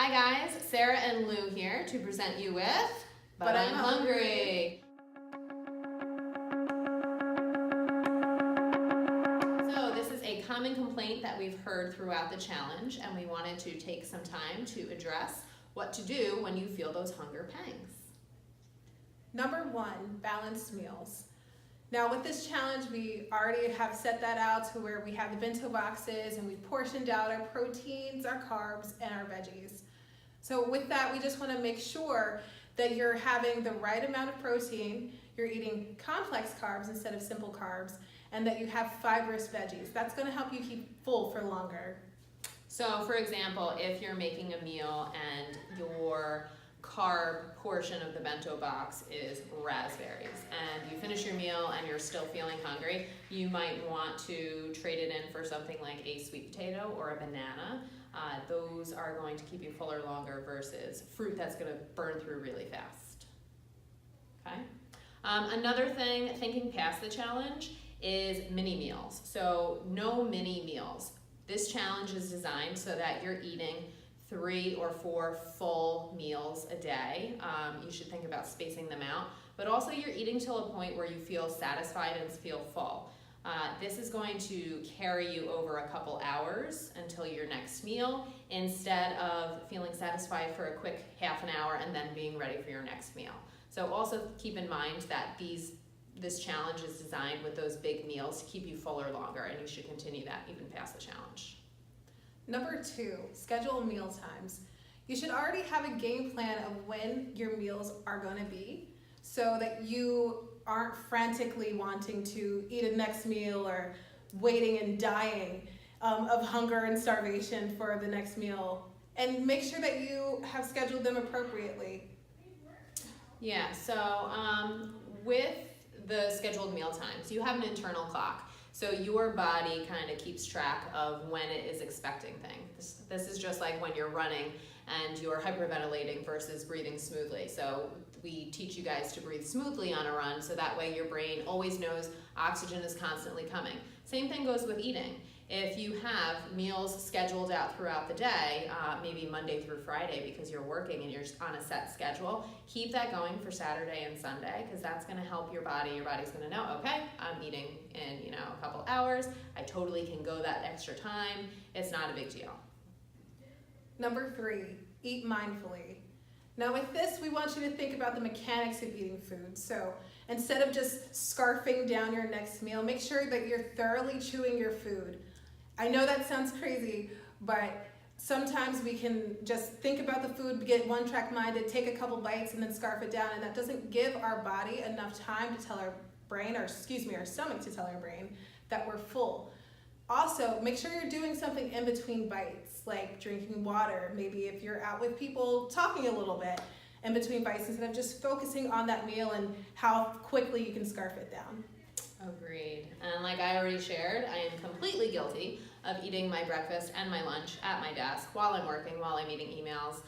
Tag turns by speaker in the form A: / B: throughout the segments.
A: Hi guys, Sara and Lew here to present you with
B: But I'm hungry.
A: So this is a common complaint that we've heard throughout the challenge, and we wanted to take some time to address what to do when you feel those hunger pangs.
B: Number 1, balanced meals. Now with this challenge, we already have set that out to where we have the bento boxes and we've portioned out our proteins, our carbs, and our veggies. So with that, we just want to make sure that you're having the right amount of protein, you're eating complex carbs instead of simple carbs, and that you have fibrous veggies. That's going to help you keep full for longer.
A: So for example, if you're making a meal and your carb portion of the bento box is raspberries and you finish your meal and you're still feeling hungry, you might want to trade it in for something like a sweet potato or a banana. Those are going to keep you fuller longer versus fruit that's going to burn through really fast. Okay. Another thing, thinking past the challenge, is mini meals. So no mini meals. This challenge is designed so that you're eating 3 or 4 full meals a day. You should think about spacing them out, but also you're eating till a point where you feel satisfied and feel full. This is going to carry you over a couple hours until your next meal, instead of feeling satisfied for a quick half an hour and then being ready for your next meal. So also keep in mind that this challenge is designed with those big meals to keep you fuller longer, and you should continue that even past the challenge.
B: Number 2, schedule meal times. You should already have a game plan of when your meals are going to be so that you aren't frantically wanting to eat a next meal or waiting and dying of hunger and starvation for the next meal. And make sure that you have scheduled them appropriately.
A: Yeah, so with the scheduled meal times, you have an internal clock. So your body kind of keeps track of when it is expecting things. This is just like when you're running and you're hyperventilating versus breathing smoothly. So we teach you guys to breathe smoothly on a run, so that way your brain always knows oxygen is constantly coming. Same thing goes with eating. If you have meals scheduled out throughout the day, maybe Monday through Friday because you're working and you're on a set schedule, keep that going for Saturday and Sunday, because that's going to help your body. Your body's going to know, okay, I'm eating in a couple hours. I totally can go that extra time. It's not a big deal.
B: Number 3, eat mindfully. Now with this, we want you to think about the mechanics of eating food. So instead of just scarfing down your next meal, make sure that you're thoroughly chewing your food. I know that sounds crazy, but sometimes we can just think about the food, get one-track minded, take a couple bites and then scarf it down, and that doesn't give our body enough time to tell our brain, or excuse me, our stomach to tell our brain that we're full. Also, make sure you're doing something in between bites, like drinking water. Maybe if you're out with people, talking a little bit in between bites instead of just focusing on that meal and how quickly you can scarf it down.
A: Agreed. And like I already shared, I am completely guilty of eating my breakfast and my lunch at my desk while I'm working, while I'm eating emails.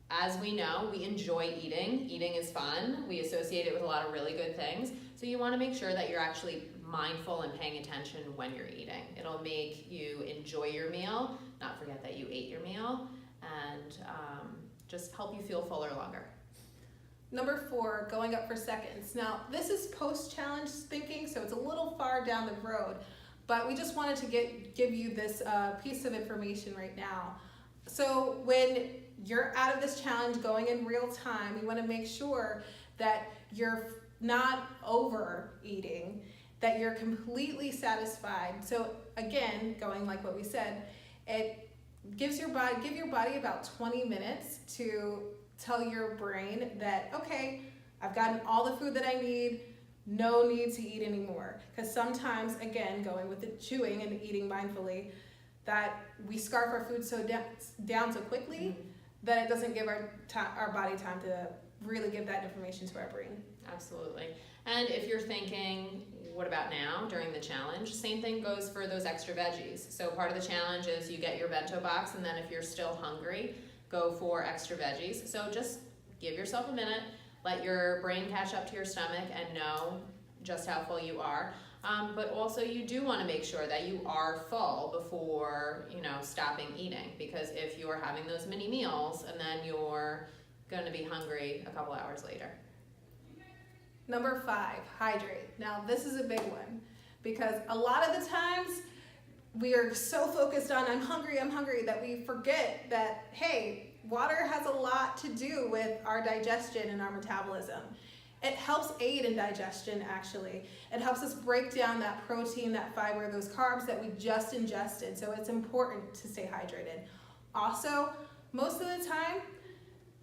A: As we know, we enjoy eating. Eating is fun. We associate it with a lot of really good things. So you want to make sure that you're actually mindful and paying attention when you're eating. It'll make you enjoy your meal, not forget that you ate your meal, and just help you feel fuller longer.
B: Number 4, going up for seconds. Now, this is post-challenge thinking, so it's a little far down the road, but we just wanted to give you this piece of information right now. So when you're out of this challenge going in real time, we want to make sure that you're not overeating, that you're completely satisfied. So again, going like what we said, it give your body about 20 minutes to tell your brain that, okay, I've gotten all the food that I need, no need to eat anymore. Because sometimes, again, going with the chewing and eating mindfully, that we scarf our food so down so quickly that it doesn't give our body time to really give that information to our brain.
A: Absolutely. And if you're thinking, what about now during the challenge? Same thing goes for those extra veggies. So part of the challenge is you get your bento box, and then if you're still hungry, go for extra veggies. So just give yourself a minute, let your brain catch up to your stomach and know just how full you are. But also you do want to make sure that you are full before, stopping eating, because if you're having those mini meals and then you're going to be hungry a couple hours later.
B: Number 5, hydrate. Now this is a big one because a lot of the times we are so focused on I'm hungry, that we forget that, hey, water has a lot to do with our digestion and our metabolism. It helps aid in digestion, actually. It helps us break down that protein, that fiber, those carbs that we just ingested. So it's important to stay hydrated. Also, most of the time,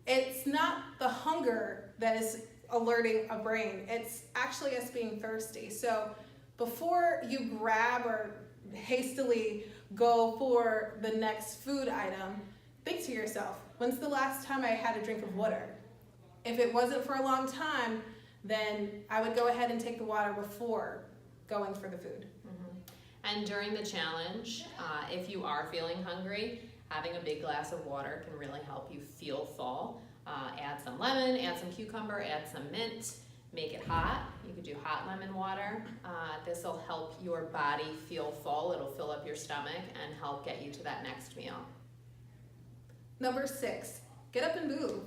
B: it's not the hunger that is alerting a brain. It's actually us being thirsty. So before you grab or hastily go for the next food item, think to yourself, when's the last time I had a drink of water? If it wasn't for a long time, then I would go ahead and take the water before going for the food.
A: And during the challenge, if you are feeling hungry, having a big glass of water can really help you feel full. Add some lemon, add some cucumber, add some mint, make it hot. You could do hot lemon water. This will help your body feel full. It'll fill up your stomach and help get you to that next meal.
B: Number 6, get up and move.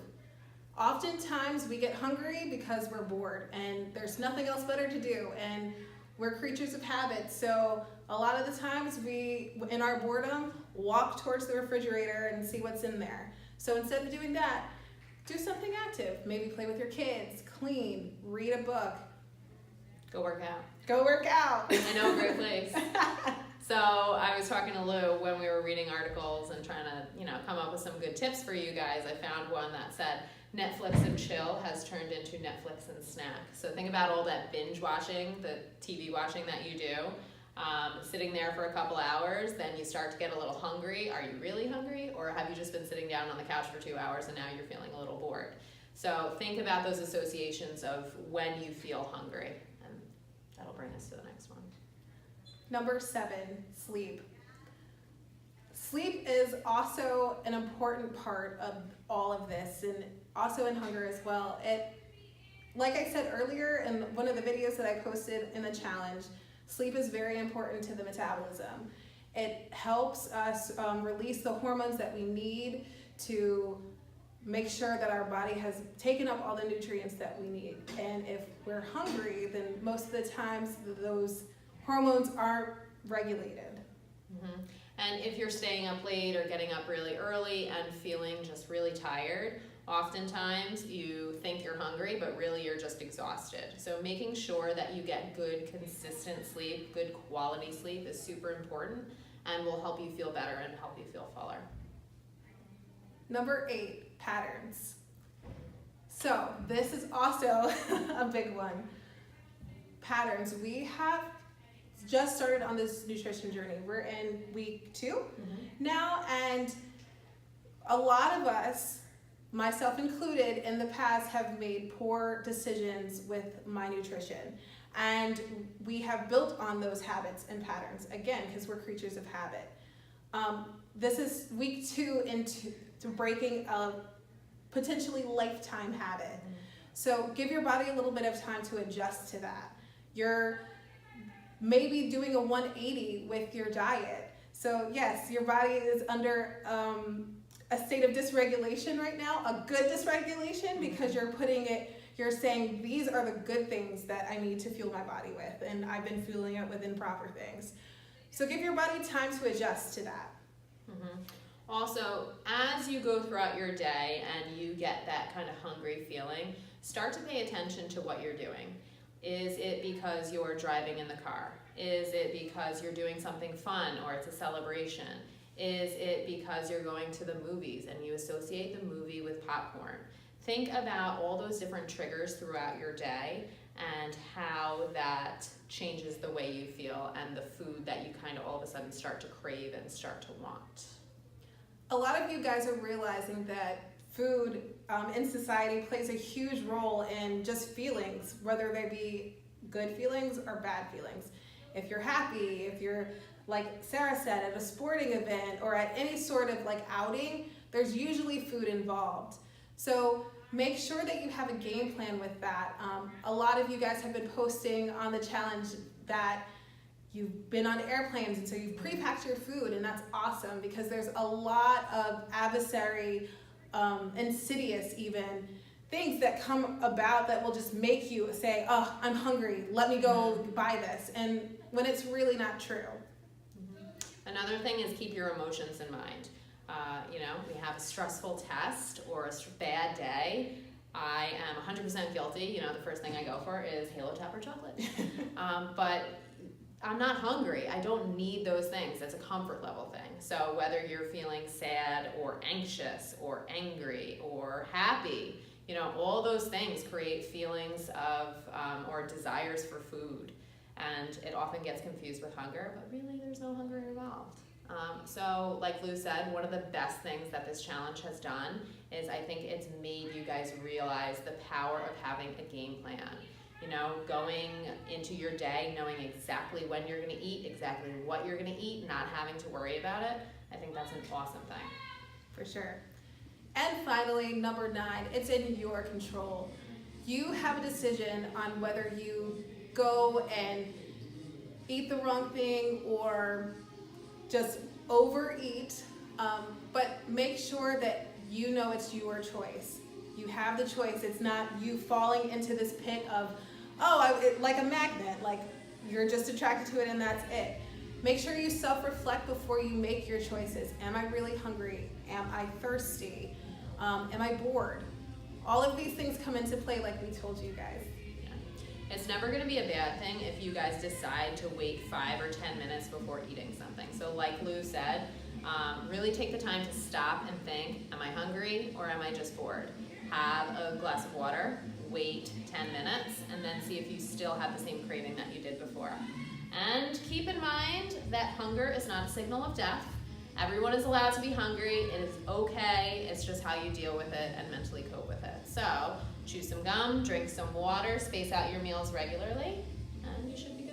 B: Oftentimes we get hungry because we're bored and there's nothing else better to do, and we're creatures of habit. So a lot of the times we, in our boredom, walk towards the refrigerator and see what's in there. So instead of doing that, do something active. Maybe play with your kids, clean, read a book.
A: Go work out.
B: Go work out.
A: I know, great place. So I was talking to Lou when we were reading articles and trying to, come up with some good tips for you guys. I found one that said Netflix and chill has turned into Netflix and snack. So think about all that binge watching, the TV watching that you do. Sitting there for a couple hours, then you start to get a little hungry. Are you really hungry? Or have you just been sitting down on the couch for 2 hours and now you're feeling a little bored? So think about those associations of when you feel hungry, and that'll bring us to the next one.
B: Number 7, sleep. Sleep is also an important part of all of this, and also in hunger as well. Like I said earlier in one of the videos that I posted in the challenge, sleep is very important to the metabolism. It helps us release the hormones that we need to make sure that our body has taken up all the nutrients that we need. And if we're hungry, then most of the times those hormones aren't regulated.
A: And if you're staying up late or getting up really early and feeling just really tired, oftentimes you think you're hungry, but really you're just exhausted. So making sure that you get good, consistent sleep, good quality sleep is super important and will help you feel better and help you feel fuller.
B: Number 8, patterns. So this is also a big one. Patterns. We have just started on this nutrition journey. We're in week 2 now, and a lot of us, myself included, in the past have made poor decisions with my nutrition. And we have built on those habits and patterns, again, because we're creatures of habit. This is week 2 into breaking a potentially lifetime habit. So give your body a little bit of time to adjust to that. You're maybe doing a 180 with your diet. So yes, your body is under a state of dysregulation right now, a good dysregulation, because you're saying these are the good things that I need to fuel my body with, and I've been fueling it with improper things. So give your body time to adjust to that.
A: Also, as you go throughout your day and you get that kind of hungry feeling, start to pay attention to what you're doing. Is it because you're driving in the car? Is it because you're doing something fun or it's a celebration? Is it because you're going to the movies and you associate the movie with popcorn? Think about all those different triggers throughout your day and how that changes the way you feel and the food that you kind of all of a sudden start to crave and start to want.
B: A lot of you guys are realizing that food in society plays a huge role in just feelings, whether they be good feelings or bad feelings. If you're happy, if you're, like Sarah said, at a sporting event or at any sort of outing, there's usually food involved. So make sure that you have a game plan with that. A lot of you guys have been posting on the challenge that you've been on airplanes and so you've pre-packed your food, and that's awesome because there's a lot of adversary, insidious even, things that come about that will just make you say, oh, I'm hungry, let me go buy this, and when it's really not true.
A: Another thing is keep your emotions in mind. We have a stressful test or a bad day. I am 100% guilty. The first thing I go for is Halo Top or chocolate. But I'm not hungry. I don't need those things. It's a comfort level thing. So whether you're feeling sad or anxious or angry or happy, all those things create feelings of or desires for food. And it often gets confused with hunger, but really there's no hunger involved. So like Lou said, one of the best things that this challenge has done is I think it's made you guys realize the power of having a game plan. Going into your day, knowing exactly when you're gonna eat, exactly what you're gonna eat, not having to worry about it. I think that's an awesome thing.
B: For sure. And finally, number 9, it's in your control. You have a decision on whether you go and eat the wrong thing or just overeat, but make sure that it's your choice. You have the choice. It's not you falling into this pit of, like a magnet, like you're just attracted to it and that's it. Make sure you self-reflect before you make your choices. Am I really hungry? Am I thirsty? Am I bored? All of these things come into play like we told you guys.
A: It's never going to be a bad thing if you guys decide to wait 5 or 10 minutes before eating something. So like Lou said, really take the time to stop and think, am I hungry or am I just bored? Have a glass of water, wait 10 minutes, and then see if you still have the same craving that you did before. And keep in mind that hunger is not a signal of death. Everyone is allowed to be hungry. It is okay. It's just how you deal with it and mentally cope with it. So chew some gum, drink some water, space out your meals regularly, and you should be good.